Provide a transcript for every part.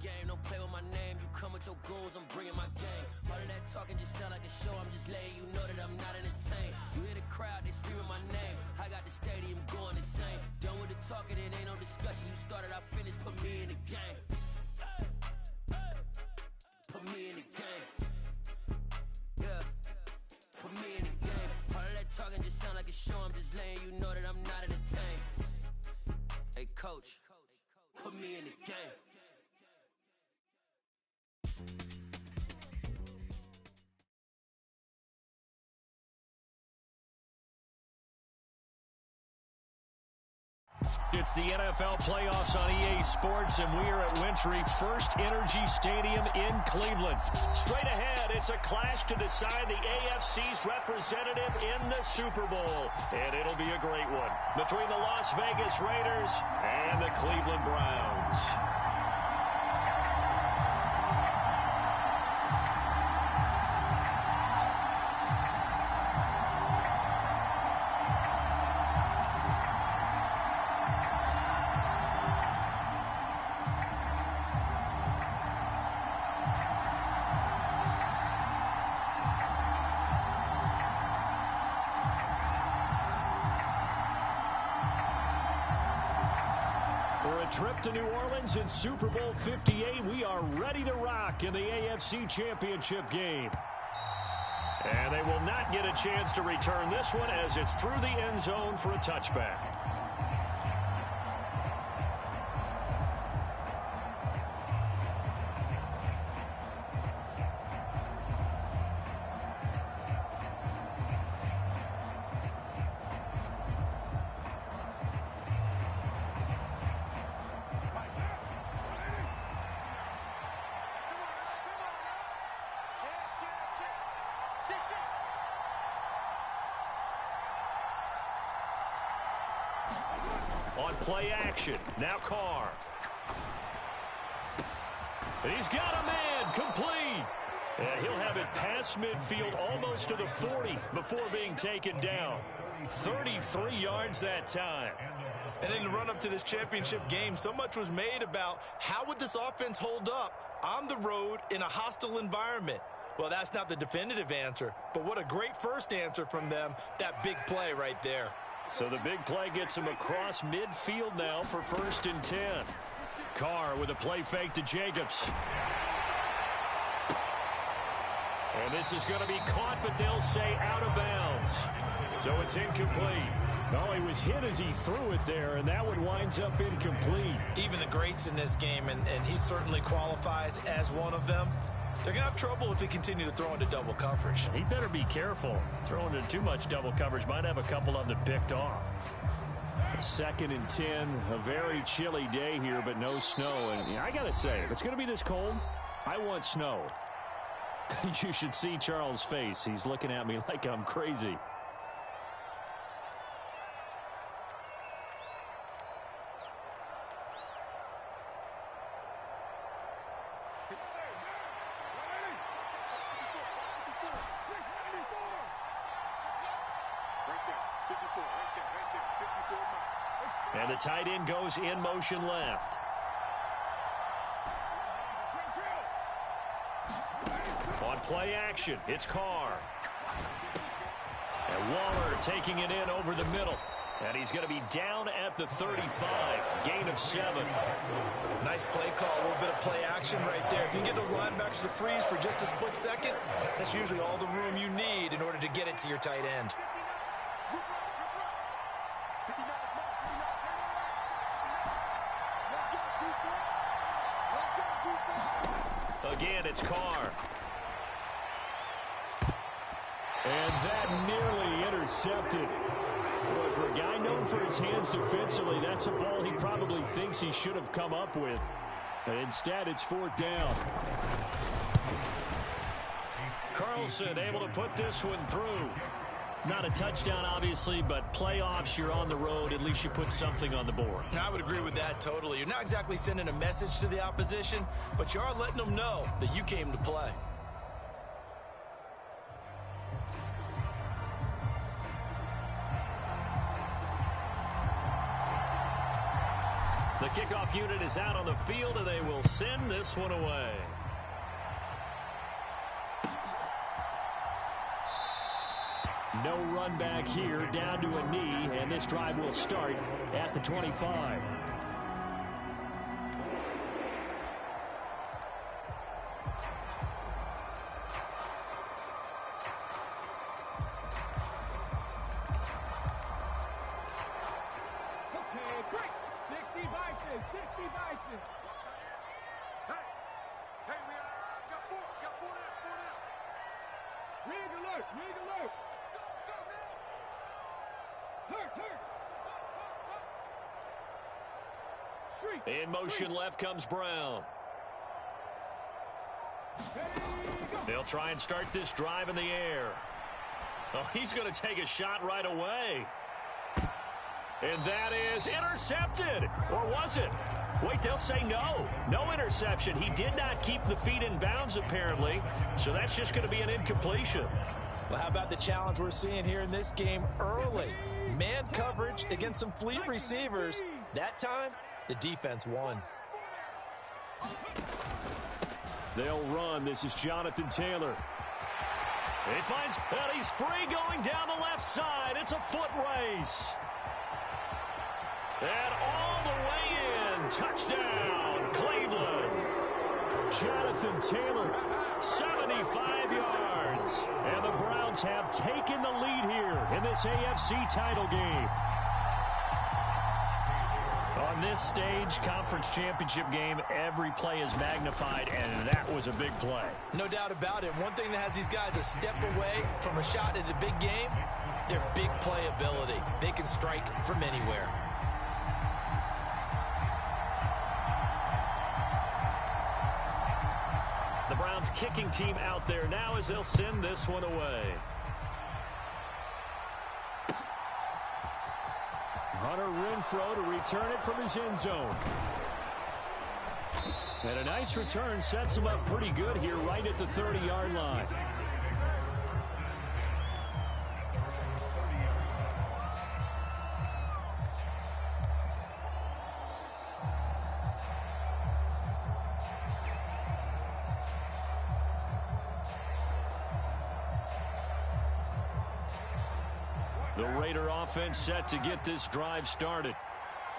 game, don't play with my name. You come with your goons, I'm bringing my game. All of that talking just sound like a show, I'm just letting you know that I'm not entertained. You hear the crowd, they screaming my name. I got the stadium going insane. Done with the talking, it ain't no discussion. You started, I finished, put me in the game. Put me in the game. Yeah, put me in the game. All of that talking just sound like a show, I'm just letting you know that I'm not entertained. Hey coach, put me in the game. It's the NFL playoffs on EA Sports, and we are at Wintry First Energy Stadium in Cleveland. Straight ahead, it's a clash to decide the AFC's representative in the Super Bowl. And it'll be a great one between the Las Vegas Raiders and the Cleveland Browns. Trip to New Orleans in Super Bowl 58. We are ready to rock in the AFC Championship game. And they will not get a chance to return this one as it's through the end zone for a touchback. On play action, now Carr. And he's got a man, complete. And he'll have it past midfield almost to the 40 before being taken down. 33 yards that time. And in the run-up to this championship game, so much was made about how would this offense hold up on the road in a hostile environment. Well, that's not the definitive answer, but what a great first answer from them, that big play right there. So the big play gets him across midfield now for 1st and 10. Carr with a play fake to Jacobs. And this is going to be caught, but they'll say out of bounds. So it's incomplete. No, he was hit as he threw it there, and that one winds up incomplete. Even the greats in this game, and he certainly qualifies as one of them, they're going to have trouble if they continue to throw into double coverage. He better be careful. Throwing into too much double coverage might have a couple of them picked off. 2nd and 10, a very chilly day here, but no snow. And I got to say, if it's going to be this cold, I want snow. You should see Charles' face. He's looking at me like I'm crazy. And the tight end goes in motion left. On play action, it's Carr. And Waller taking it in over the middle. And he's going to be down at the 35. Gain of 7. Nice play call, a little bit of play action right there. If you can get those linebackers to freeze for just a split second, that's usually all the room you need in order to get it to your tight end. Again, it's Carr. And that nearly intercepted. Boy, for a guy known for his hands defensively, that's a ball he probably thinks he should have come up with. But instead, it's 4th down. Carlson able to put this one through. Not a touchdown, obviously, but playoffs, you're on the road. At least you put something on the board. I would agree with that totally. You're not exactly sending a message to the opposition, but you are letting them know that you came to play. The kickoff unit is out on the field, and they will send this this one away. No run back here, down to a knee, and this drive will start at the 25. In motion left comes Brown. They'll try and start this drive in the air. Oh, he's going to take a shot right away. And that is intercepted. Or was it? Wait, they'll say no. No interception. He did not keep the feet in bounds, apparently. So that's just going to be an incompletion. Well, how about the challenge we're seeing here in this game early? Man coverage against some fleet receivers. That time, the defense won. They'll run. This is Jonathan Taylor. He finds that he's free going down the left side. It's a foot race. And all the way in. Touchdown, Cleveland. Jonathan Taylor, 75 yards. And the Browns have taken the lead here in this AFC title game. On this stage, conference championship game, every play is magnified, and that was a big play. No doubt about it. One thing that has these guys a step away from a shot at a big game, their big play ability. They can strike from anywhere. The Browns kicking team out there now as they'll send this one away. Hunter Renfrow to return it from his end zone. And a nice return sets him up pretty good here right at the 30-yard line. The Raider offense set to get this drive started.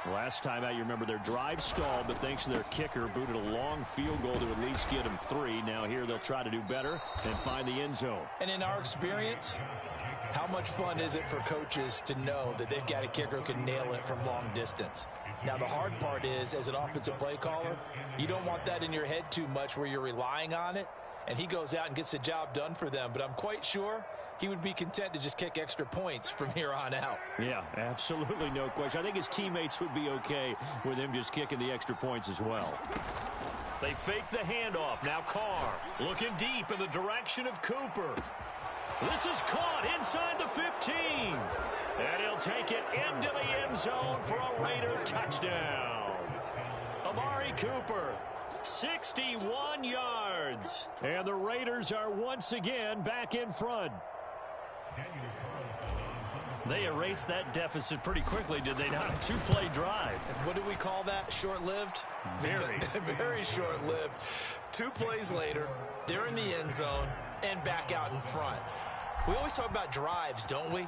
Last time out, you remember their drive stalled, but thanks to their kicker, booted a long field goal to at least get them 3. Now here they'll try to do better and find the end zone. And in our experience, how much fun is it for coaches to know that they've got a kicker who can nail it from long distance? Now, the hard part is, as an offensive play caller, you don't want that in your head too much where you're relying on it, and he goes out and gets the job done for them. But I'm quite sure he would be content to just kick extra points from here on out. Yeah, absolutely no question. I think his teammates would be okay with him just kicking the extra points as well. They fake the handoff. Now Carr looking deep in the direction of Cooper. This is caught inside the 15. And he'll take it into the end zone for a Raider touchdown. Amari Cooper, 61 yards. And the Raiders are once again back in front. They erased that deficit pretty quickly, did they not? A two-play drive. What do we call that? Short-lived? Very. Very short-lived. 2 plays later, they're in the end zone and back out in front. We always talk about drives, don't we?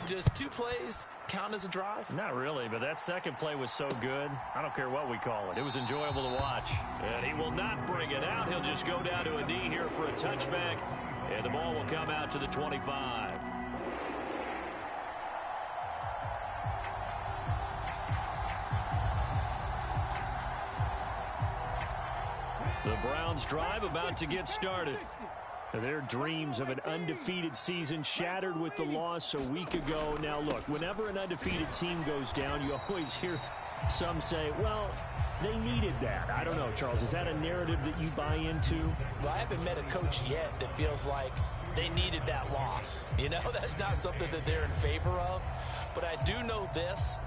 Does 2 plays count as a drive? Not really, but that second play was so good. I don't care what we call it. It was enjoyable to watch. And he will not bring it out. He'll just go down to a knee here for a touchback. And the ball will come out to the 25. The Browns drive about to get started. Their dreams of an undefeated season shattered with the loss a week ago. Now, look, whenever an undefeated team goes down, you always hear some say, well, they needed that. I don't know, Charles. Is that a narrative that you buy into? Well, I haven't met a coach yet that feels like they needed that loss. You know, that's not something that they're in favor of. But I do know this.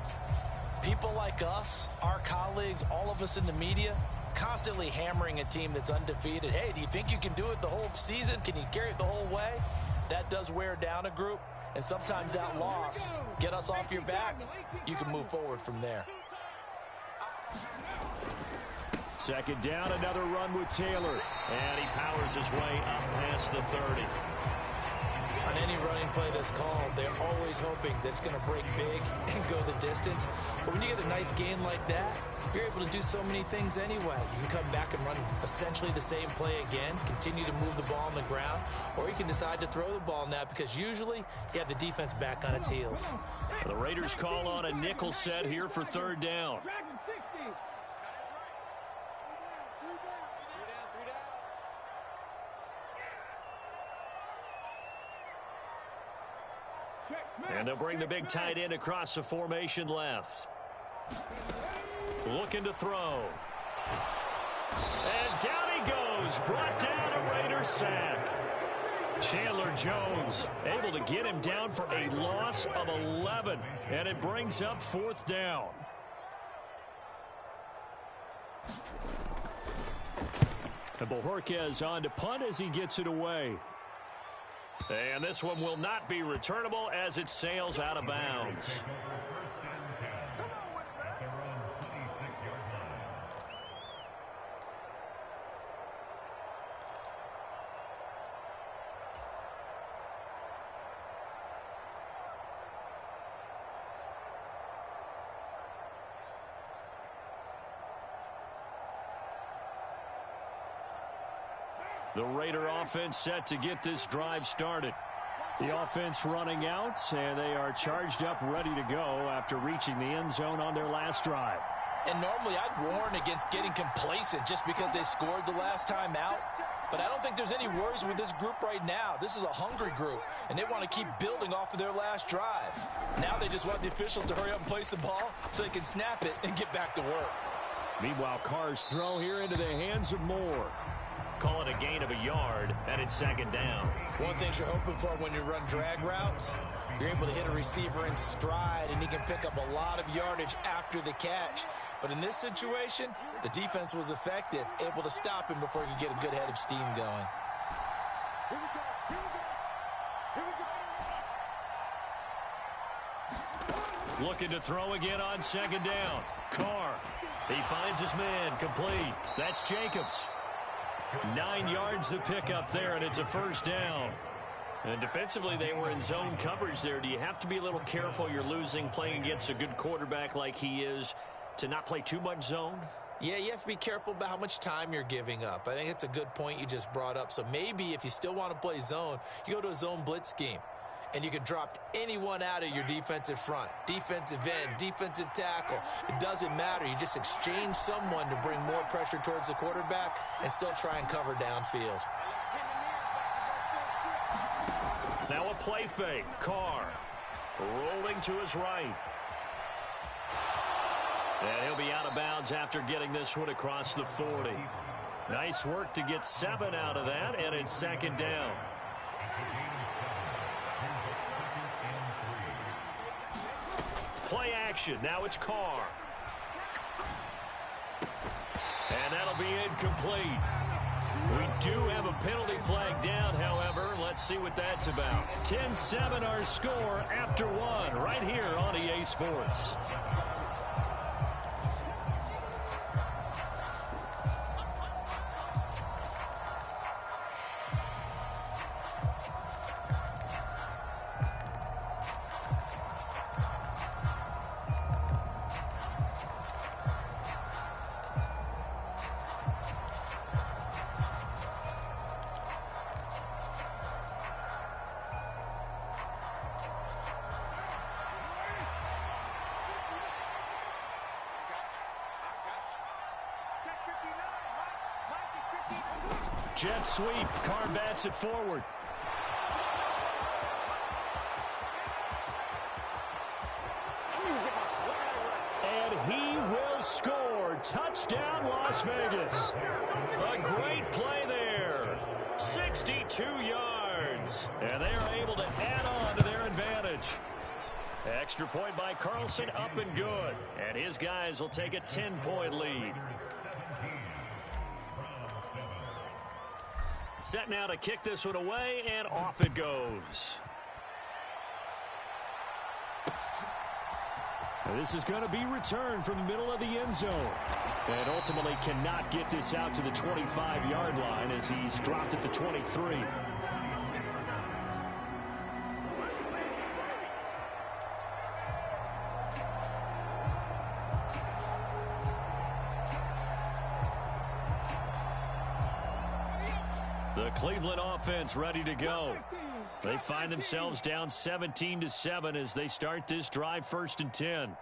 People like us, our colleagues, all of us in the media, constantly hammering a team that's undefeated. Hey, do you think you can do it the whole season? Can you carry it the whole way? That does wear down a group, and sometimes that loss, get us off your back, you can move forward from there. Second down, another run with Taylor. And he powers his way up past the 30. On any running play that's called, they're always hoping that it's going to break big and go the distance. But when you get a nice gain like that, you're able to do so many things anyway. You can come back and run essentially the same play again, continue to move the ball on the ground, or you can decide to throw the ball now because usually you have the defense back on its heels. The Raiders call on a nickel set here for third down. And they'll bring the big tight end across the formation left. Looking to throw. And down he goes. Brought down a Raider sack. Chandler Jones able to get him down for a loss of 11. And it brings up fourth down. And Bojorquez on to punt as he gets it away. And this one will not be returnable as it sails out of bounds. The Raider offense set to get this drive started. The offense running out, and they are charged up, ready to go after reaching the end zone on their last drive. And normally I'd warn against getting complacent just because they scored the last time out. But I don't think there's any worries with this group right now. This is a hungry group, and they want to keep building off of their last drive. Now they just want the officials to hurry up and place the ball so they can snap it and get back to work. Meanwhile, Carr's throw here into the hands of Moore. Call it a gain of a yard, and it's second down. One thing you're hoping for when you run drag routes, you're able to hit a receiver in stride, and he can pick up a lot of yardage after the catch. But in this situation, the defense was effective, able to stop him before he could get a good head of steam going. Looking to throw again on second down. Carr, he finds his man, complete. That's Jacobs. 9 yards to pick up there, and it's a first down. And defensively, they were in zone coverage there. Do you have to be a little careful? You're losing, playing against a good quarterback like he is, to not play too much zone? Yeah, you have to be careful about how much time you're giving up. I think it's a good point you just brought up. So maybe if you still want to play zone, you go to a zone blitz scheme. And you can drop anyone out of your defensive front, defensive end, defensive tackle. It doesn't matter. You just exchange someone to bring more pressure towards the quarterback and still try and cover downfield. Now a play fake. Carr rolling to his right. And he'll be out of bounds after getting this one across the 40. Nice work to get 7 out of that, and it's second down. Play action. Now it's Carr. And that'll be incomplete. We do have a penalty flag down, however. Let's see what that's about. 10-7 our score after 1 right here on EA Sports. Jet sweep. Carr bats it forward. And he will score. Touchdown, Las Vegas. A great play there. 62 yards. And they are able to add on to their advantage. Extra point by Carlson, up and good. And his guys will take a 10-point lead. Set now to kick this one away, and off it goes. And this is going to be returned from the middle of the end zone. And ultimately cannot get this out to the 25-yard line as he's dropped at the 23. The Cleveland offense ready to go. They find themselves down 17-7 as they start this drive, 1st and 10.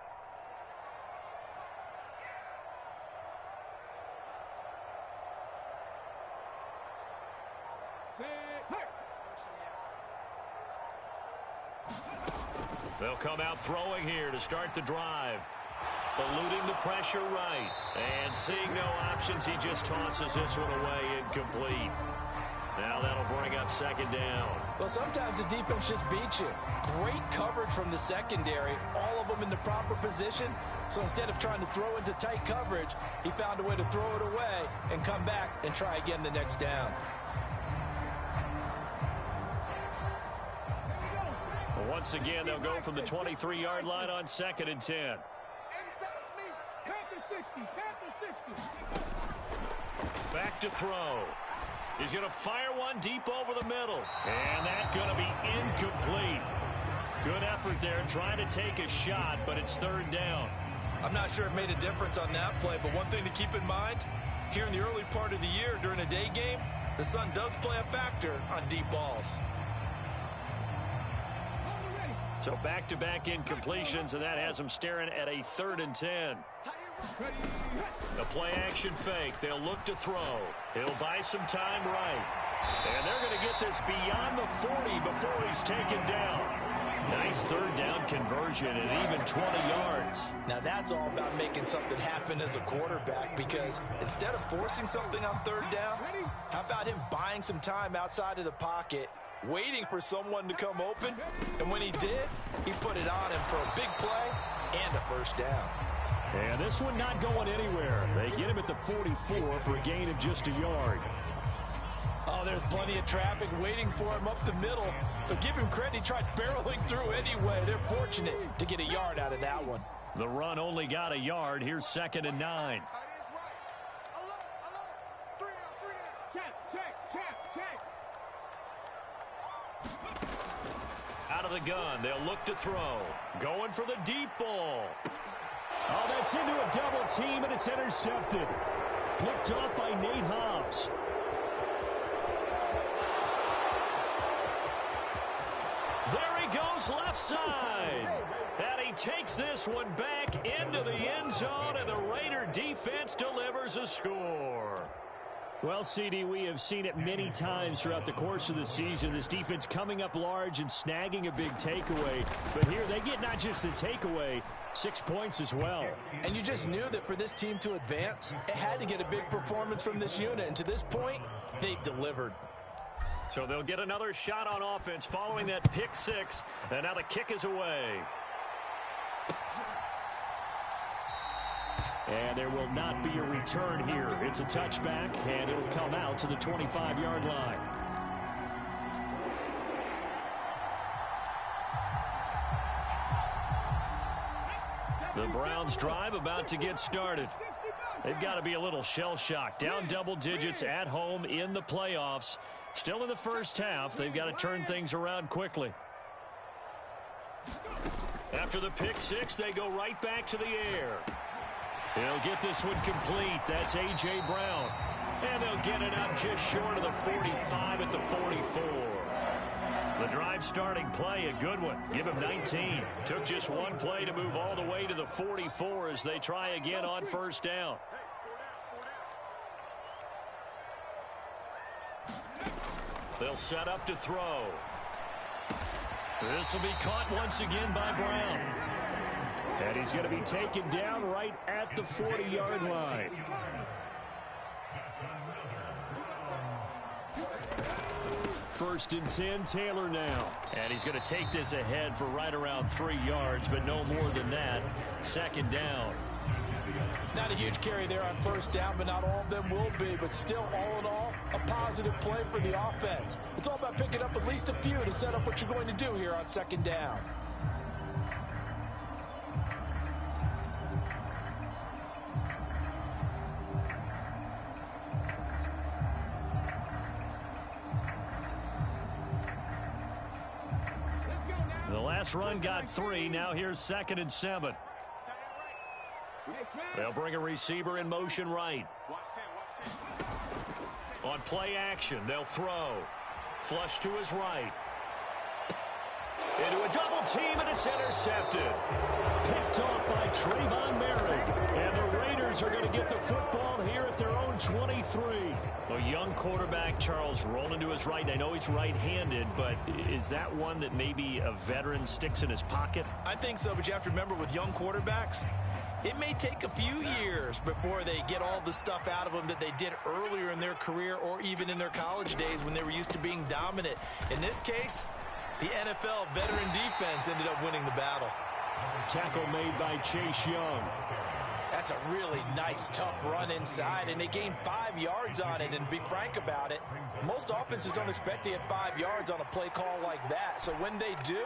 They'll come out throwing here to start the drive. Eluding the pressure right. And seeing no options, he just tosses this one away, incomplete. Now that'll bring up 2nd down. Well, sometimes the defense just beats you. Great coverage from the secondary, all of them in the proper position. So instead of trying to throw into tight coverage, he found a way to throw it away and come back and try again the next down. Once again, they'll go from the 23-yard line on 2nd and 10. Back to throw. He's going to fire one deep over the middle. And that's going to be incomplete. Good effort there trying to take a shot, but it's 3rd down. I'm not sure it made a difference on that play, but one thing to keep in mind, here in the early part of the year during a day game, the sun does play a factor on deep balls. So back-to-back incompletions, and that has them staring at a 3rd and 10. The play-action fake. They'll look to throw. He'll buy some time right. And they're going to get this beyond the 40 before he's taken down. Nice 3rd down conversion and even 20 yards. Now that's all about making something happen as a quarterback, because instead of forcing something on 3rd down, how about him buying some time outside of the pocket, waiting for someone to come open, and when he did, he put it on him for a big play and a 1st down. And this one not going anywhere. They get him at the 44 for a gain of just a yard. Oh, there's plenty of traffic waiting for him up the middle, but give him credit, he tried barreling through anyway. They're fortunate to get a yard out of that one. The run only got a yard. Here's 2nd and 9. Out of the gun, they'll look to throw. Going for the deep ball. Oh, that's into a double team, and it's intercepted. Picked off by Nate Hobbs. There he goes left side. And he takes this one back into the end zone, and the Raider defense delivers a score. Well, CD, we have seen it many times throughout the course of the season. This defense coming up large and snagging a big takeaway. But here they get not just the takeaway, 6 points as well. And you just knew that for this team to advance, it had to get a big performance from this unit. And to this point, they've delivered. So they'll get another shot on offense following that pick 6. And now the kick is away. And there will not be a return here. It's a touchback, and it'll come out to the 25-yard line. The Browns drive about to get started. They've got to be a little shell-shocked. Down double digits at home in the playoffs. Still in the first half. They've got to turn things around quickly. After the pick 6, they go right back to the air. They'll get this one complete. That's A.J. Brown. And they'll get it up just short of the 45 at the 44. The drive starting play, a good one. Give him 19. Took just one play to move all the way to the 44 as they try again on 1st down. They'll set up to throw. This will be caught once again by Brown. And he's going to be taken down right at the 40-yard line. First and 10, Taylor now. And he's going to take this ahead for right around 3 yards, but no more than that. 2nd down. Not a huge carry there on 1st down, but not all of them will be. But still, all in all, a positive play for the offense. It's all about picking up at least a few to set up what you're going to do here on 2nd down. Last run got 3. Now here's 2nd and 7. They'll bring a receiver in motion right. On play action, they'll throw. Flush to his right. Into a double team, and it's intercepted. Picked off by Trayvon Merritt. And the Raiders are going to get the football here at their own 23. A young quarterback, Charles, rolling to his right. I know he's right-handed, but is that one that maybe a veteran sticks in his pocket? I think so, but you have to remember with young quarterbacks, it may take a few years before they get all the stuff out of them that they did earlier in their career or even in their college days when they were used to being dominant. In this case, the NFL veteran defense ended up winning the battle. Tackle made by Chase Young. That's a really nice, tough run inside, and they gained 5 yards on it. And to be frank about it, most offenses don't expect to get 5 yards on a play call like that. So when they do,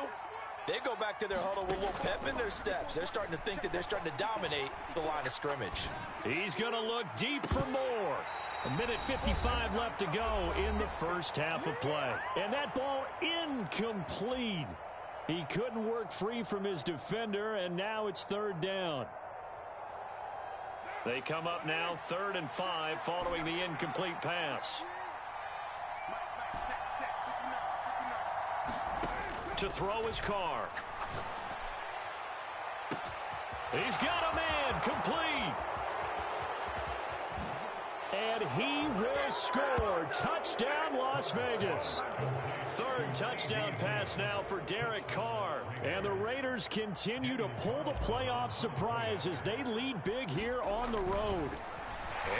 they go back to their huddle with a little pep in their steps. They're starting to think that they're starting to dominate the line of scrimmage. He's going to look deep for more. 1:55 left to go in the first half of play. And that ball incomplete. He couldn't work free from his defender, and now it's 3rd down. They come up now 3rd and 5 following the incomplete pass. To throw his Carr. He's got a man, complete. And he will score. Touchdown, Las Vegas. 3rd touchdown pass now for Derek Carr. And the Raiders continue to pull the playoff surprise as they lead big here on the road.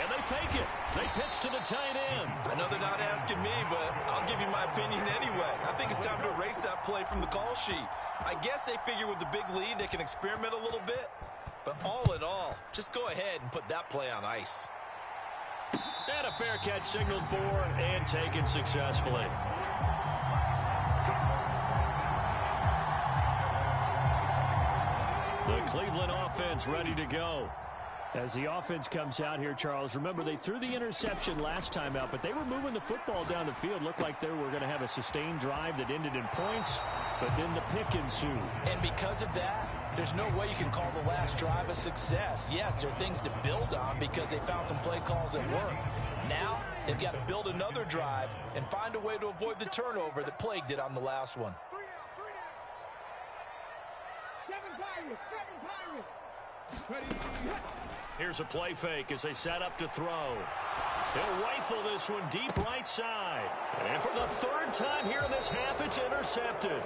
And they fake it. They pitch to the tight end. I know they're not asking me, but I'll give you my opinion anyway. I think it's time to erase that play from the call sheet. I guess they figure with the big lead they can experiment a little bit. But all in all, just go ahead and put that play on ice. And a fair catch signaled for and taken successfully. The Cleveland offense ready to go. As the offense comes out here, Charles, remember they threw the interception last time out, but they were moving the football down the field. Looked like they were going to have a sustained drive that ended in points, but then the pick ensued. And because of that, there's no way you can call the last drive a success. Yes, there are things to build on because they found some play calls that work. Now, they've got to build another drive and find a way to avoid the turnover that plagued it on the last one. Here's a play fake as they set up to throw. They'll rifle this one deep right side. And for the 3rd time here in this half, it's intercepted.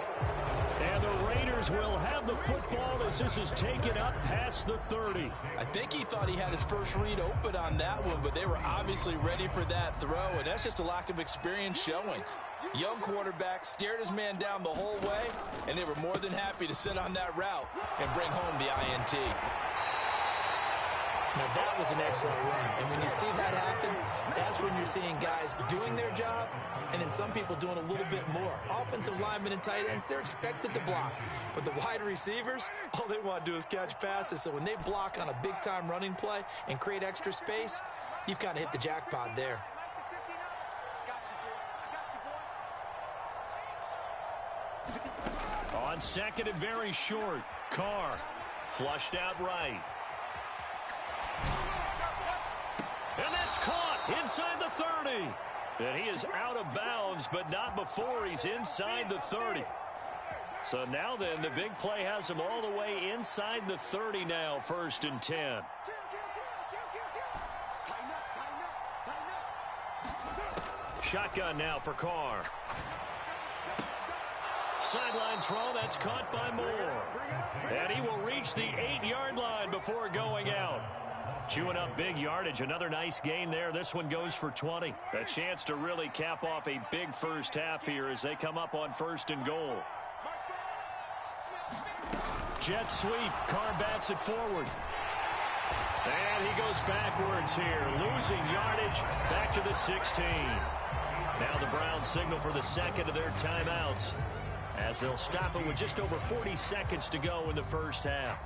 And the Raiders will have the football as this is taken up past the 30. I think he thought he had his first read open on that one, but they were obviously ready for that throw, and that's just a lack of experience showing. Young quarterback stared his man down the whole way, and they were more than happy to sit on that route and bring home the INT. Now that was an excellent run, and when you see that happen, that's when you're seeing guys doing their job and then some people doing a little bit more. Offensive linemen and tight ends, they're expected to block, but the wide receivers, all they want to do is catch passes. So when they block on a big-time running play and create extra space, you've kind of hit the jackpot there. On 2nd and very short, Carr flushed out right. And that's caught inside the 30. And he is out of bounds, but not before he's inside the 30. So now then, the big play has him all the way inside the 30 now, 1st and 10. Shotgun now for Carr. Sideline throw, that's caught by Moore. And he will reach the 8-yard line before going out. Chewing up big yardage. Another nice gain there. This one goes for 20. A chance to really cap off a big first half here as they come up on 1st and goal. Jet sweep. Carr bats it forward. And he goes backwards here. Losing yardage back to the 16. Now the Browns signal for the 2nd of their timeouts as they'll stop it with just over 40 seconds to go in the first half.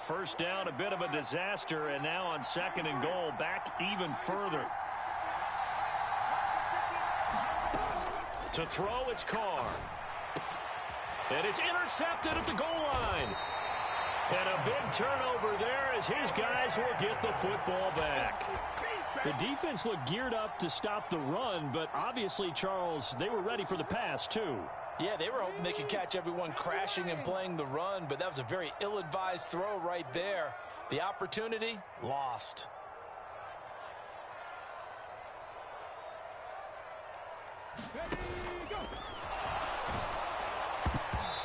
first down, a bit of a disaster, and now on 2nd and goal, back even further. To throw, it's Carr. And it's intercepted at the goal line. And a big turnover there as his guys will get the football back. The defense looked geared up to stop the run, but obviously, Charles, they were ready for the pass, too. Yeah, they were hoping they could catch everyone crashing and playing the run, but that was a very ill-advised throw right there. The opportunity, lost.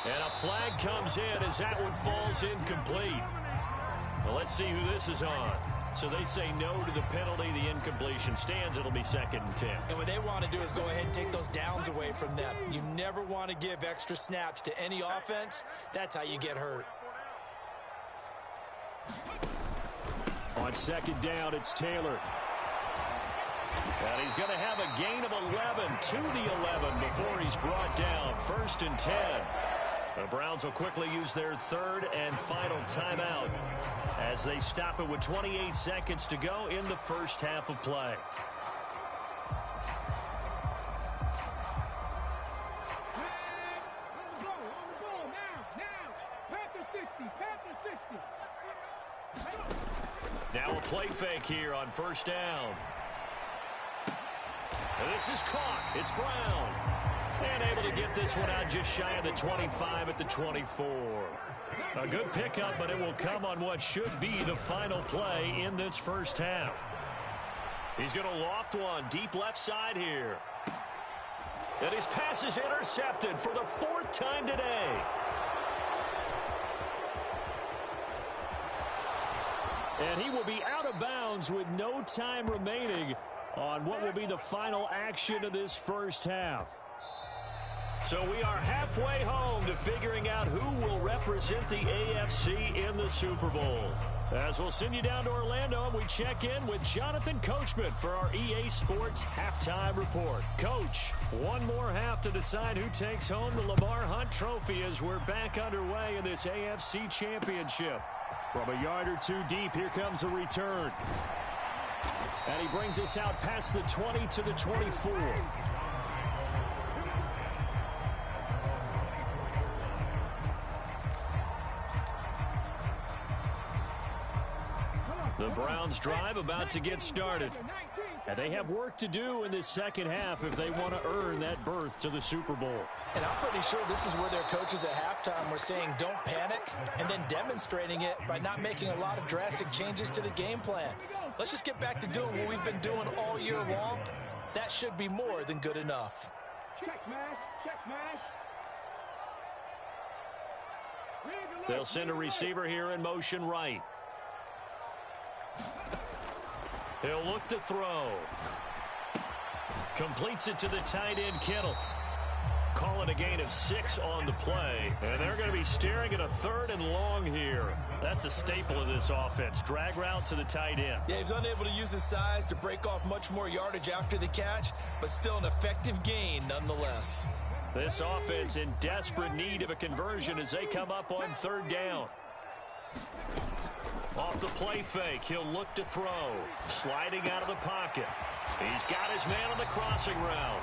And a flag comes in as that one falls incomplete. Well, let's see who this is on. So they say no to the penalty. The incompletion stands. It'll be 2nd and 10. And what they want to do is go ahead and take those downs away from them. You never want to give extra snaps to any offense. That's how you get hurt. On 2nd down, it's Taylor. And he's going to have a gain of 11 to the 11 before he's brought down. 1st and 10. The Browns will quickly use their 3rd and final timeout as they stop it with 28 seconds to go in the first half of play. Now a play fake here on 1st down. And this is caught. It's Brown. And able to get this one out just shy of the 25 at the 24. A good pickup, but it will come on what should be the final play in this first half. He's going to loft one deep left side here. And his pass is intercepted for the 4th time today. And he will be out of bounds with no time remaining on what will be the final action of this first half. So we are halfway home to figuring out who will represent the AFC in the Super Bowl. As we'll send you down to Orlando, and we check in with Jonathan Coachman for our EA Sports Halftime Report. Coach, one more half to decide who takes home the Lamar Hunt Trophy as we're back underway in this AFC Championship. From a yard or two deep, here comes a return. And he brings us out past the 20 to the 24. The Browns drive about to get started. And they have work to do in this second half if they want to earn that berth to the Super Bowl. And I'm pretty sure this is where their coaches at halftime were saying don't panic, and then demonstrating it by not making a lot of drastic changes to the game plan. Let's just get back to doing what we've been doing all year long. That should be more than good enough. Check smash, check smash. They'll send a receiver here in motion right. He'll look to throw. Completes it to the tight end, Kittle. Call it a gain of 6 on the play. And they're going to be staring at a 3rd and long here. That's a staple of this offense. Drag route to the tight end. Yeah, he's unable to use his size to break off much more yardage after the catch, but still an effective gain nonetheless. This offense in desperate need of a conversion as they come up on 3rd down. Off the play fake, he'll look to throw. Sliding out of the pocket. He's got his man on the crossing route.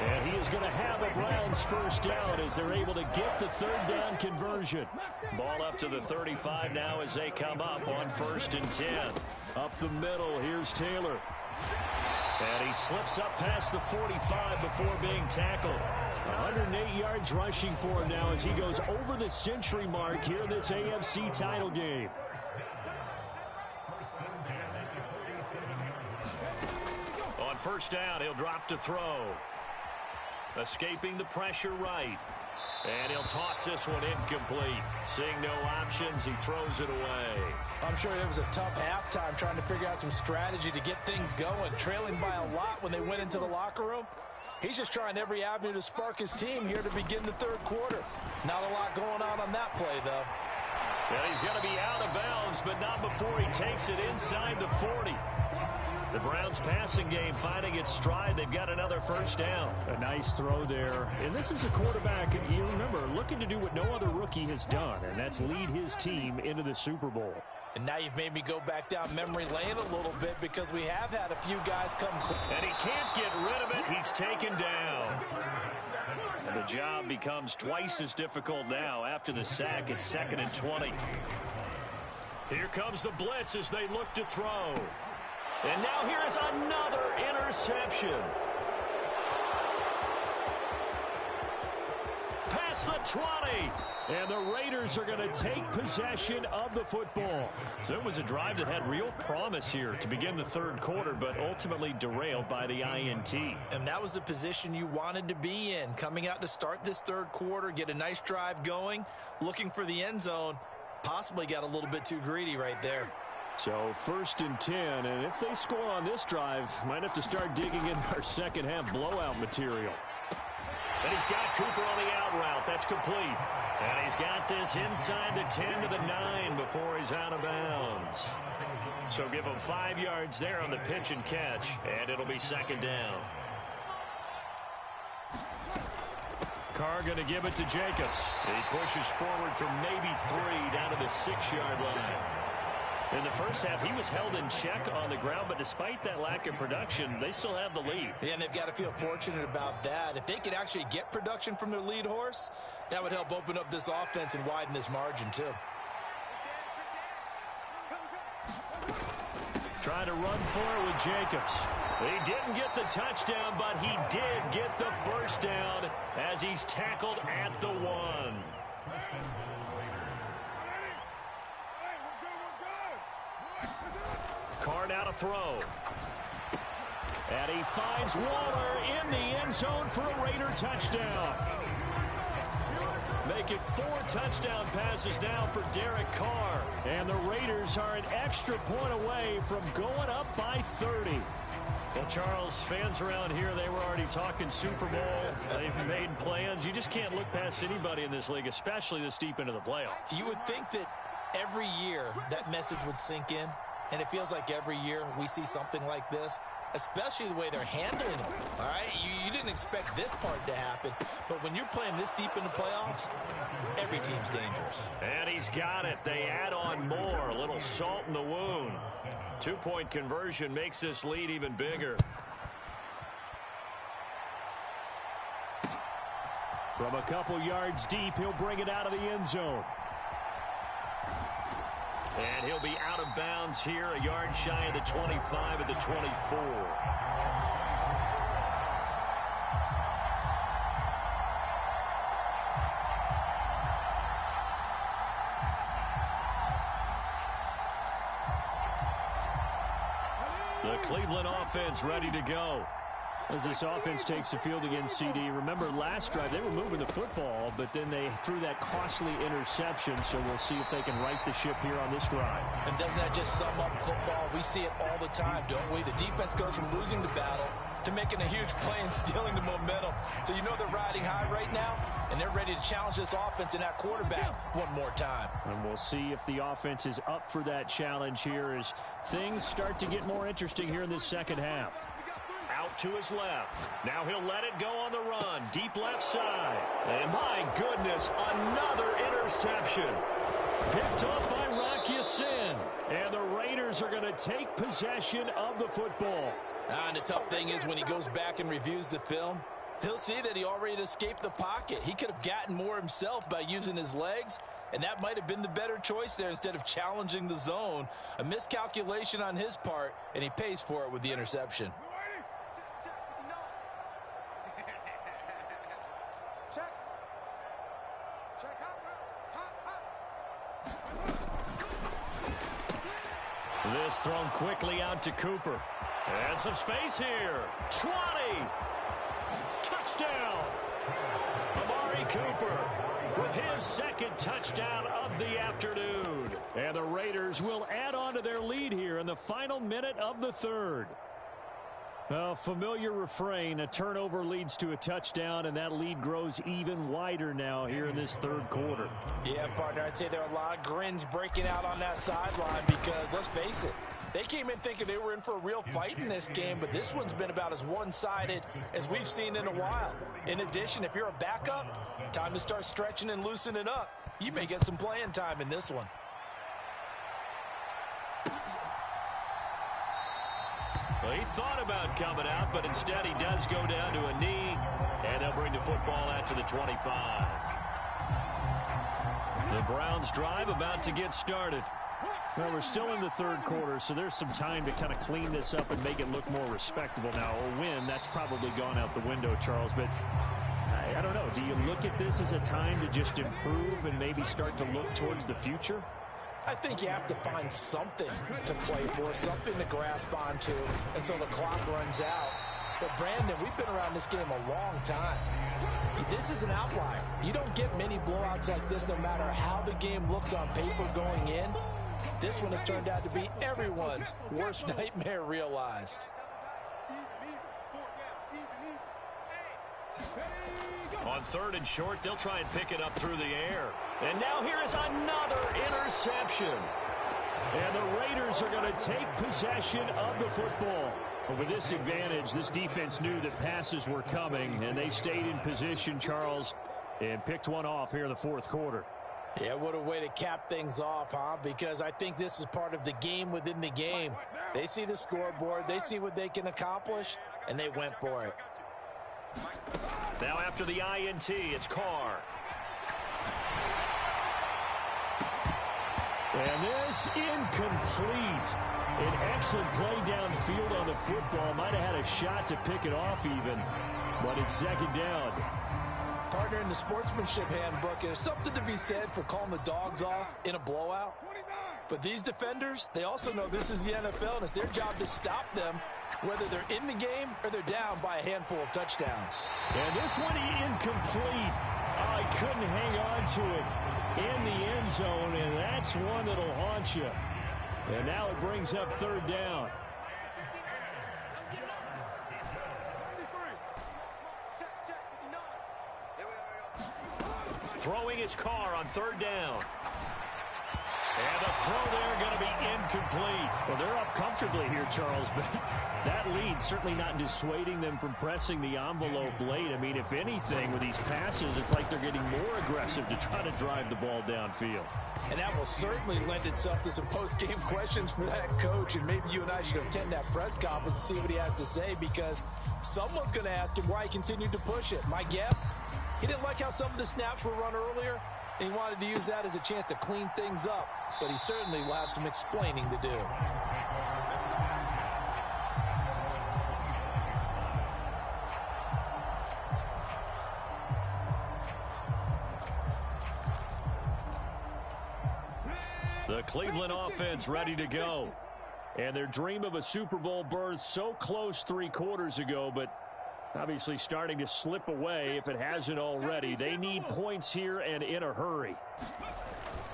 And he is going to have a Browns first down as they're able to get the 3rd down conversion. Ball up to the 35 now as they come up on 1st and 10. Up the middle, here's Taylor. And he slips up past the 45 before being tackled. 108 yards rushing for him now as he goes over the century mark here in this AFC title game. On 1st down, he'll drop to throw. Escaping the pressure right. And he'll toss this one incomplete. Seeing no options, he throws it away. I'm sure it was a tough halftime trying to figure out some strategy to get things going. Trailing by a lot when they went into the locker room. He's just trying every avenue to spark his team here to begin the 3rd quarter. Not a lot going on that play, though. And he's going to be out of bounds, but not before he takes it inside the 40. The Browns passing game finding its stride. They've got another first down. A nice throw there. And this is a quarterback, you remember, looking to do what no other rookie has done, and that's lead his team into the Super Bowl. And now you've made me go back down memory lane a little bit because we have had a few guys come. And he can't get rid of it. He's taken down. And the job becomes twice as difficult now after the sack. It's 2nd and 20. Here comes the blitz as they look to throw. And now here is another interception. Past the 20. And the Raiders are going to take possession of the football. So it was a drive that had real promise here to begin the third quarter, but ultimately derailed by the INT. And that was the position you wanted to be in, coming out to start this third quarter, get a nice drive going, looking for the end zone. Possibly got a little bit too greedy right there. So 1st and 10, and if they score on this drive, might have to start digging in our second half blowout material. And he's got Cooper on the out route. That's complete. And he's got this inside the 10 to the 9 before he's out of bounds. So give him 5 yards there on the pitch and catch, and it'll be 2nd down. Carr going to give it to Jacobs. He pushes forward from maybe 3 down to the 6-yard line. In the first half, he was held in check on the ground, but despite that lack of production, they still have the lead. Yeah, and they've got to feel fortunate about that. If they could actually get production from their lead horse, that would help open up this offense and widen this margin, too. Trying to run for it with Jacobs. He didn't get the touchdown, but he did get the first down as he's tackled at the 1. Carr now to throw. And he finds Waller in the end zone for a Raider touchdown. Make it 4 touchdown passes now for Derek Carr. And the Raiders are an extra point away from going up by 30. Well, Charles, fans around here, they were already talking Super Bowl. They've made plans. You just can't look past anybody in this league, especially this deep into the playoffs. You would think that every year that message would sink in. And it feels like every year we see something like this, especially the way they're handling it. All right, you didn't expect this part to happen, but when you're playing this deep in the playoffs, every team's dangerous. And he's got it. They add on more. A little salt in the wound. 2-point conversion makes this lead even bigger. From a couple yards deep, he'll bring it out of the end zone. And he'll be out of bounds here, a yard shy of the 25 at the 24. The Cleveland offense ready to go. As this offense takes the field against CD, remember last drive they were moving the football, but then they threw that costly interception, so we'll see if they can right the ship here on this drive. And doesn't that just sum up football? We see it all the time, don't we? The defense goes from losing the battle to making a huge play and stealing the momentum. So you know they're riding high right now, and they're ready to challenge this offense and that quarterback one more time. And we'll see if the offense is up for that challenge here as things start to get more interesting here in this second half. Out to his left. Now he'll let it go on the run. Deep left side. And my goodness, another interception. Picked off by Rock Ya-Sin. And the Raiders are going to take possession of the football. And the tough thing is when he goes back and reviews the film, he'll see that he already escaped the pocket. He could have gotten more himself by using his legs, and that might have been the better choice there instead of challenging the zone. A miscalculation on his part, and he pays for it with the interception. This thrown quickly out to Cooper. And some space here. 20. Touchdown. Amari Cooper with his second touchdown of the afternoon. And the Raiders will add on to their lead here in the final minute of the third. A familiar refrain, a turnover leads to a touchdown, and that lead grows even wider now here in this third quarter. Yeah, partner, I'd say there are a lot of grins breaking out on that sideline because, let's face it, They came in thinking they were in for a real fight in this game, but this one's been about as one-sided as we've seen in a while. In addition, if you're a backup, time to start stretching and loosening up. You may get some playing time in this one. Well, he thought about coming out, but instead he does go down to a knee, and they'll bring the football out to the 25. The Browns drive about to get started. Well, we're still in the third quarter, so there's some time to kind of clean this up and make it look more respectable. Now, a win, that's probably gone out the window, Charles, but I don't know. Do you look at this as a time to just improve and maybe start to look towards the future? I think you have to find something to play for, something to grasp onto until the clock runs out. But, Brandon, we've been around this game a long time. This is an outlier. You don't get many blowouts like this no matter how the game looks on paper going in. This one has turned out to be everyone's worst nightmare realized. On third and short, they'll try and pick it up through the air. And now here is another interception. And the Raiders are going to take possession of the football. But with this advantage, this defense knew that passes were coming, and they stayed in position, Charles, and picked one off here in the fourth quarter. Yeah, what a way to cap things off, huh? Because I think this is part of the game within the game. They see the scoreboard, they see what they can accomplish, and they went for it. Now after the INT, it's Carr. And this incomplete. An excellent play downfield on the football. Might have had a shot to pick it off even, but it's second down. Partner, in the sportsmanship handbook, there's something to be said for calling the dogs off in a blowout. But these defenders, they also know this is the NFL, and it's their job to stop them, whether they're in the game or they're down by a handful of touchdowns. And this one incomplete. Oh, he couldn't hang on to it in the end zone, and that's one that'll haunt you. And now it brings up third down. Throwing his car on third down. And the throw there going to be incomplete. Well, they're up comfortably here, Charles, but that lead certainly not dissuading them from pressing the envelope late. I mean, if anything, with these passes, it's like they're getting more aggressive to try to drive the ball downfield. And that will certainly lend itself to some post-game questions for that coach, and maybe you and I should attend that press conference and see what he has to say, because someone's going to ask him why he continued to push it. My guess, he didn't like how some of the snaps were run earlier, and he wanted to use that as a chance to clean things up. But he certainly will have some explaining to do. The Cleveland offense ready to go. And their dream of a Super Bowl berth so close 3 quarters ago, but obviously starting to slip away if it hasn't already. They need points here and in a hurry.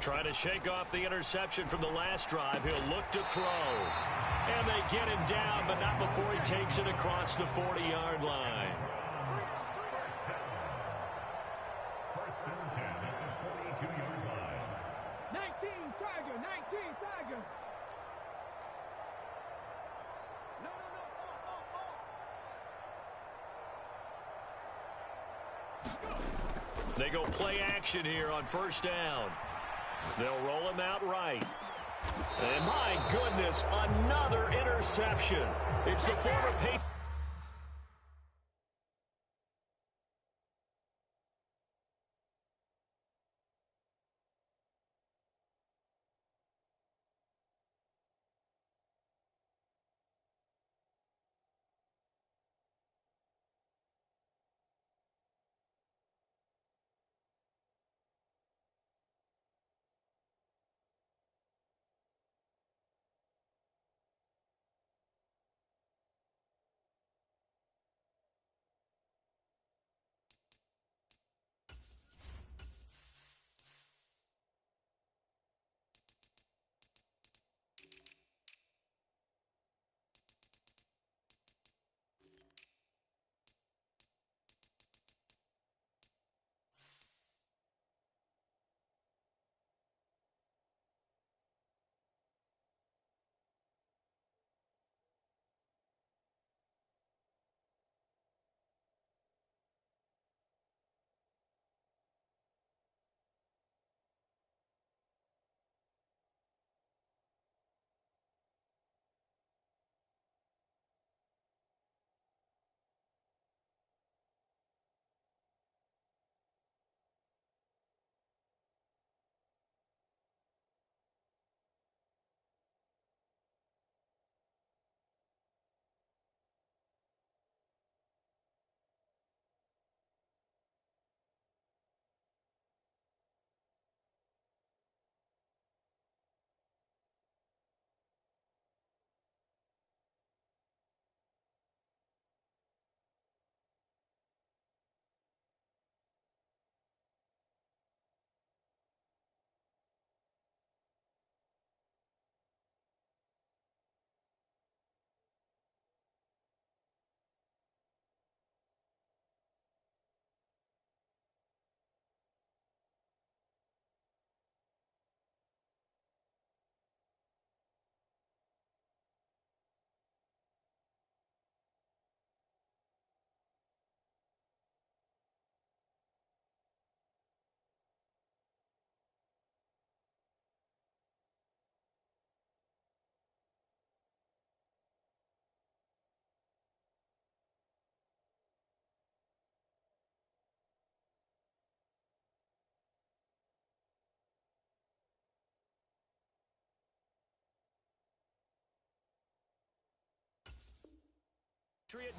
Trying to shake off the interception from the last drive. He'll look to throw. And they get him down, but not before he takes it across the 40-yard line. They go play action here on first down. They'll roll him out right. And my goodness, another interception. It's the former Patriots.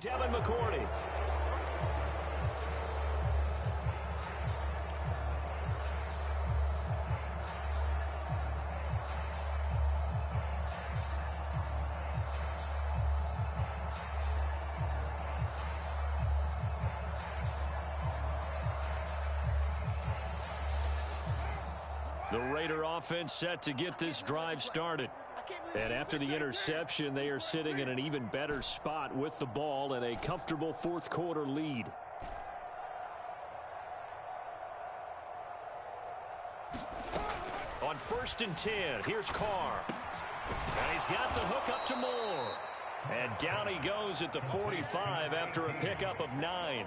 Devin McCourty. The Raider offense set to get this drive started. And after the interception, they are sitting in an even better spot with the ball and a comfortable fourth quarter lead. On 1st and 10, here's Carr. And he's got the hook up to Moore. And down he goes at the 45 after a pickup of 9.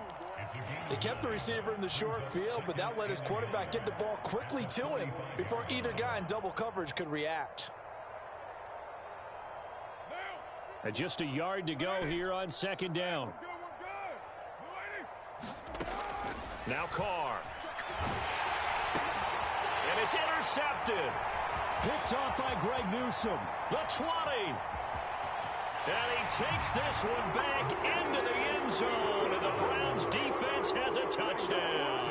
They kept the receiver in the short field, but that let his quarterback get the ball quickly to him before either guy in double coverage could react. And just a yard to go here on 2nd down. Now Carr. And it's intercepted. Picked off by Greg Newsome. The 20. And he takes this one back into the end zone. And the Browns defense has a touchdown.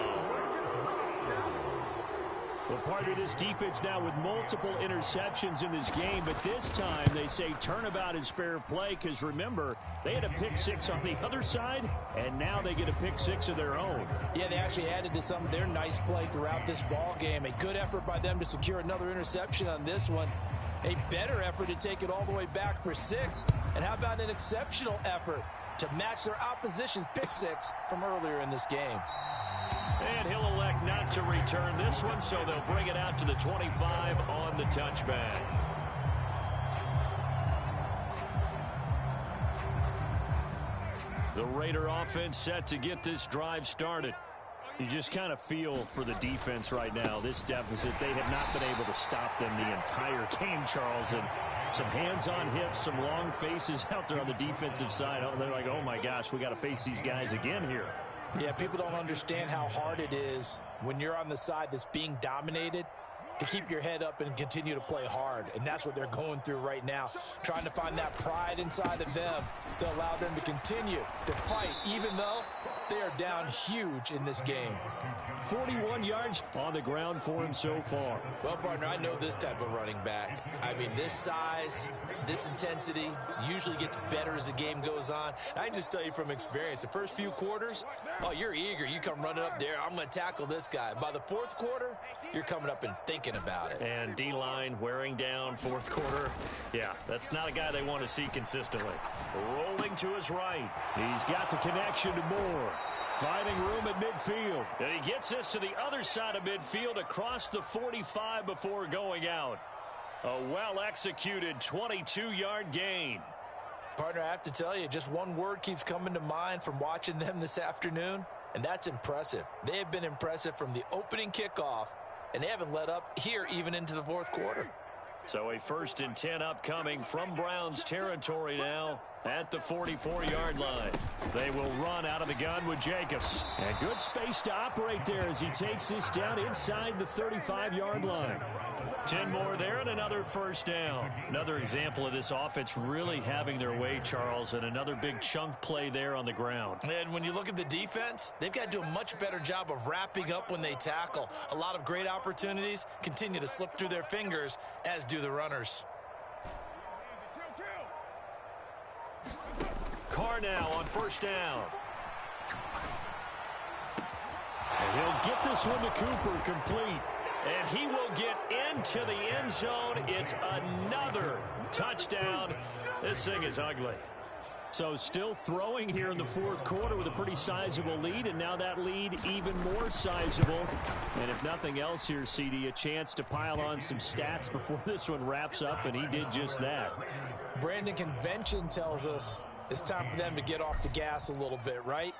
Well, partner, this defense now with multiple interceptions in this game, but this time they say turnabout is fair play because, remember, they had a pick 6 on the other side, and now they get a pick 6 of their own. Yeah, they actually added to some of their nice play throughout this ball game. A good effort by them to secure another interception on this one. A better effort to take it all the way back for 6. And how about an exceptional effort to match their opposition's pick 6 from earlier in this game? And he'll elect not to return this one, so they'll bring it out to the 25 on the touchback. The Raider offense set to get this drive started. You just kind of feel for the defense right now. This deficit, they have not been able to stop them the entire game, Charles. And some hands on hips, some long faces out there on the defensive side. Oh, they're like, oh, my gosh, we got to face these guys again here. Yeah, people don't understand how hard it is when you're on the side that's being dominated to keep your head up and continue to play hard. And that's what they're going through right now, trying to find that pride inside of them to allow them to continue to fight, even though they are down huge in this game. 41 yards on the ground for him so far. Well, partner, I know this type of running back. I mean, this size, this intensity usually gets better as the game goes on. I can just tell you from experience, the first few quarters, oh, you're eager. You come running up there, I'm going to tackle this guy. By the fourth quarter, you're coming up and thinking about it. And D-line wearing down fourth quarter. Yeah, that's not a guy they want to see consistently. Rolling to his right. He's got the connection to Moore. Finding room at midfield. And he gets this to the other side of midfield across the 45 before going out. A well-executed 22-yard gain. Partner, I have to tell you, just one word keeps coming to mind from watching them this afternoon, and that's impressive. They have been impressive from the opening kickoff, and they haven't let up here even into the fourth quarter. So a 1st and 10 upcoming from Browns territory now at the 44-yard line. They will run out of the gun with Jacobs. And good space to operate there as he takes this down inside the 35-yard line. 10 more there and another first down. Another example of this offense really having their way, Charles, and another big chunk play there on the ground. And when you look at the defense, they've got to do a much better job of wrapping up when they tackle. A lot of great opportunities continue to slip through their fingers, as do the runners. Carr now on first down. And he'll get this one to Cooper complete. And he will get into the end zone. It's another touchdown. This thing is ugly. So still throwing here in the fourth quarter with a pretty sizable lead, and now that lead even more sizable. And if nothing else here, CD, a chance to pile on some stats before this one wraps up, and he did just that. Brandon, convention tells us it's time for them to get off the gas a little bit, right?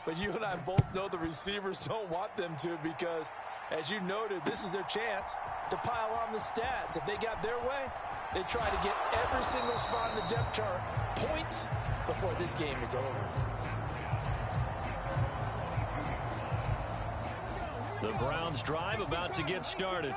But you and I both know the receivers don't want them to because, as you noted, this is their chance to pile on the stats. If they got their way, they try to get every single spot in the depth chart points before this game is over. The Browns drive about to get started.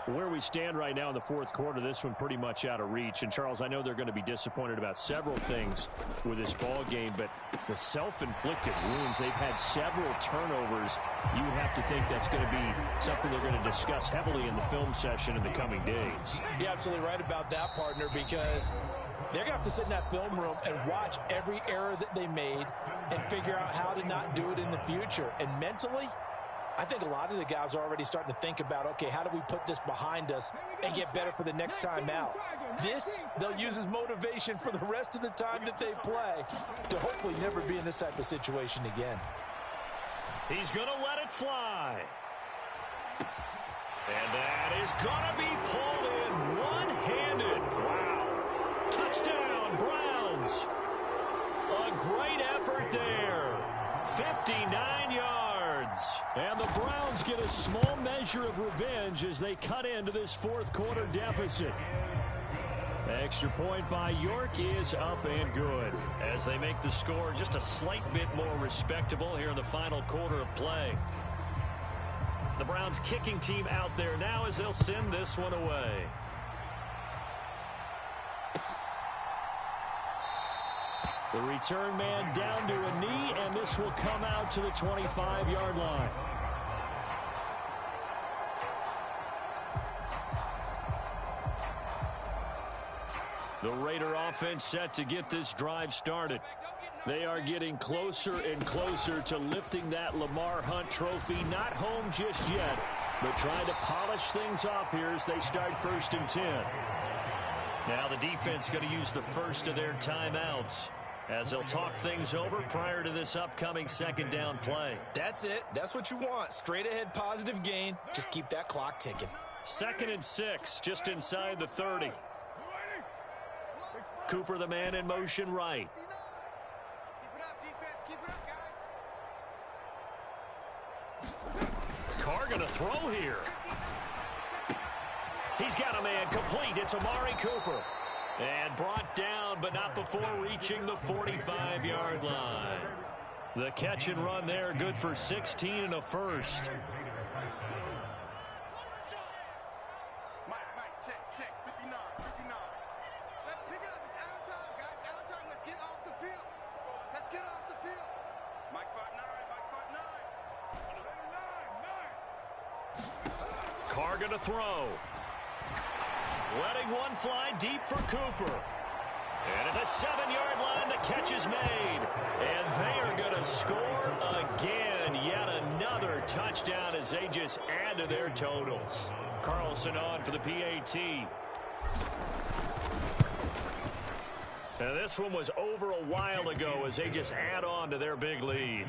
Where we stand right now in the fourth quarter, this one pretty much out of reach. And, Charles, I know they're going to be disappointed about several things with this ball game, but the self-inflicted wounds, they've had several turnovers. You would have to think that's going to be something they're going to discuss heavily in the film session in the coming days. You're absolutely right about that, partner, because they're going to have to sit in that film room and watch every error that they made and figure out how to not do it in the future. And mentally, I think a lot of the guys are already starting to think about, okay, how do we put this behind us and get better for the next time out? This, they'll use as motivation for the rest of the time that they play to hopefully never be in this type of situation again. He's going to let it fly. And that is going to be pulled in one-handed. Wow. Touchdown, Browns. A great effort there. 59 yards. And the Browns get a small measure of revenge as they cut into this fourth quarter deficit. Extra point by York is up and good as they make the score just a slight bit more respectable here in the final quarter of play. The Browns kicking team out there now as they'll send this one away. The return man down to a knee, and this will come out to the 25-yard line. The Raider offense set to get this drive started. They are getting closer and closer to lifting that Lamar Hunt trophy. Not home just yet, but trying to polish things off here as they start 1st and 10. Now the defense going to use the first of their timeouts as they'll talk things over prior to this upcoming second down play. That's it. That's what you want. Straight ahead positive gain. Just keep that clock ticking. 2nd and 6, just inside the 30. Cooper, the man in motion right. Carr going to throw here. He's got a man complete. It's Amari Cooper. And brought down, but not before reaching the 45-yard line. The catch and run there, good for 16 and a first. Check, 59. Let's pick it up. It's out of time, guys. Out of time. Let's get off the field. Let's get off the field. Mike 5-9. Carr going to throw. Letting one fly deep for Cooper. And at the 7-yard line, the catch is made. And they are going to score again. Yet another touchdown as they just add to their totals. Carlson on for the PAT. Now this one was over a while ago as they just add on to their big lead.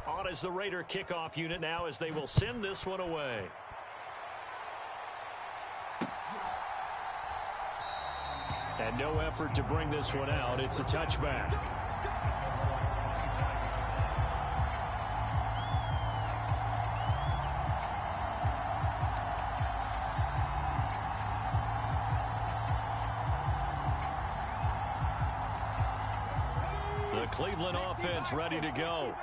On as the Raider kickoff unit now as they will send this one away. And no effort to bring this one out. It's a touchback. The Cleveland offense ready to go.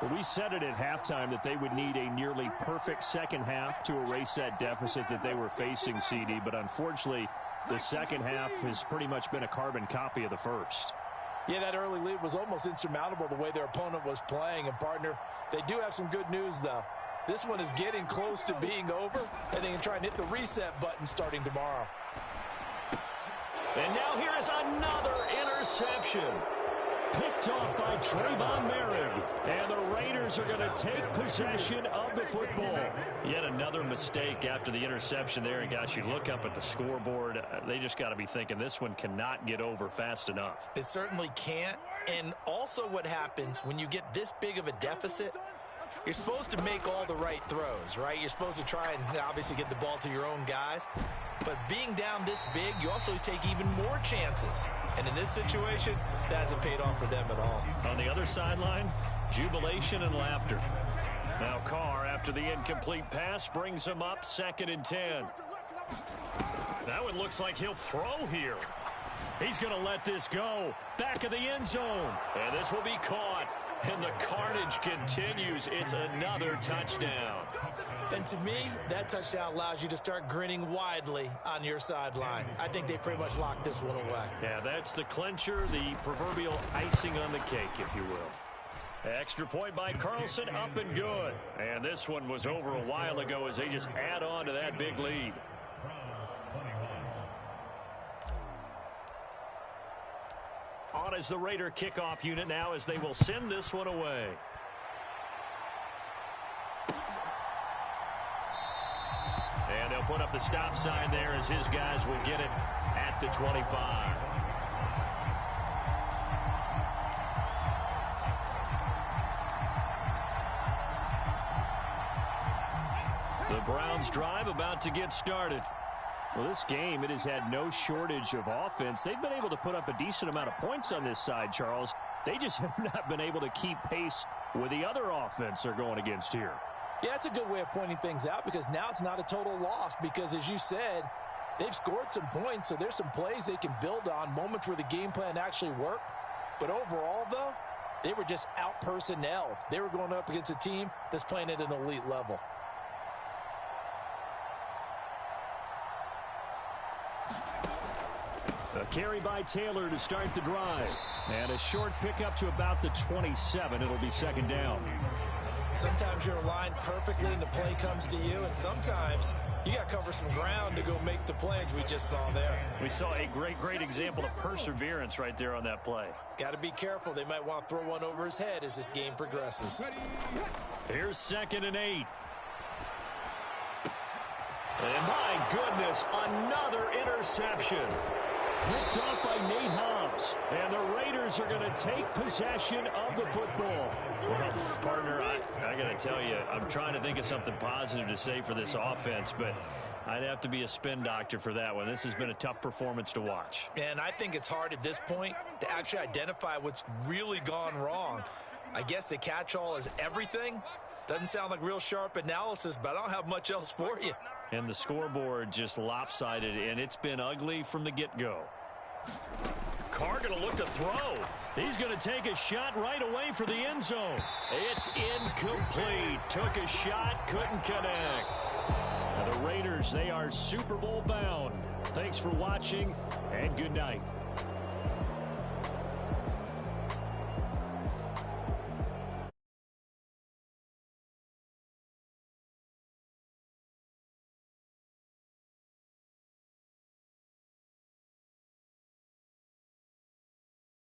Well, we said it at halftime that they would need a nearly perfect second half to erase that deficit that they were facing, CD. But unfortunately, the second half has pretty much been a carbon copy of the first. Yeah, that early lead was almost insurmountable the way their opponent was playing. And, partner, they do have some good news, though. This one is getting close to being over, and they can try and hit the reset button starting tomorrow. And now here is another interception. Picked off by Trayvon Merrick. And the Raiders are going to take possession of the football. Yet another mistake after the interception there. And, guys, you look up at the scoreboard. They just got to be thinking this one cannot get over fast enough. It certainly can't. And also what happens when you get this big of a deficit, you're supposed to make all the right throws, right? You're supposed to try and obviously get the ball to your own guys. But being down this big, you also take even more chances. And in this situation, that hasn't paid off for them at all. On the other sideline, jubilation and laughter. Now Carr, after the incomplete pass, brings him up 2nd and 10. That one looks like he'll throw here. He's going to let this go. Back of the end zone. And this will be caught. And the carnage continues. It's another touchdown. And to me, that touchdown allows you to start grinning widely on your sideline. I think they pretty much locked this one away. Yeah, that's the clincher, the proverbial icing on the cake, if you will. Extra point by Carlson, up and good. And this one was over a while ago as they just add on to that big lead. On is the Raider kickoff unit now as they will send this one away. And they'll put up the stop sign there as his guys will get it at the 25. The Browns drive about to get started. Well, this game, it has had no shortage of offense. They've been able to put up a decent amount of points on this side, Charles. They just have not been able to keep pace with the other offense they're going against here. Yeah, that's a good way of pointing things out because now it's not a total loss because, as you said, they've scored some points, so there's some plays they can build on, moments where the game plan actually worked. But overall, though, they were just out-personnelled. They were going up against a team that's playing at an elite level. A carry by Taylor to start the drive. And a short pickup to about the 27. It'll be second down. Sometimes you're aligned perfectly and the play comes to you, and sometimes you got to cover some ground to go make the plays we just saw there. We saw a great example of perseverance right there on that play. Got to be careful. They might want to throw one over his head as this game progresses. Here's 2nd and 8. And my goodness, another interception. Picked off by Nate Hobbs. And the Raiders are going to take possession of the football. Well, partner, I got to tell you, I'm trying to think of something positive to say for this offense, but I'd have to be a spin doctor for that one. This has been a tough performance to watch. And I think it's hard at this point to actually identify what's really gone wrong. I guess the catch-all is everything. Doesn't sound like real sharp analysis, but I don't have much else for you. And the scoreboard just lopsided, and it's been ugly from the get-go. Carr going to look to throw. He's going to take a shot right away for the end zone. It's incomplete. Took a shot, couldn't connect. Now the Raiders, they are Super Bowl bound. Thanks for watching, and good night.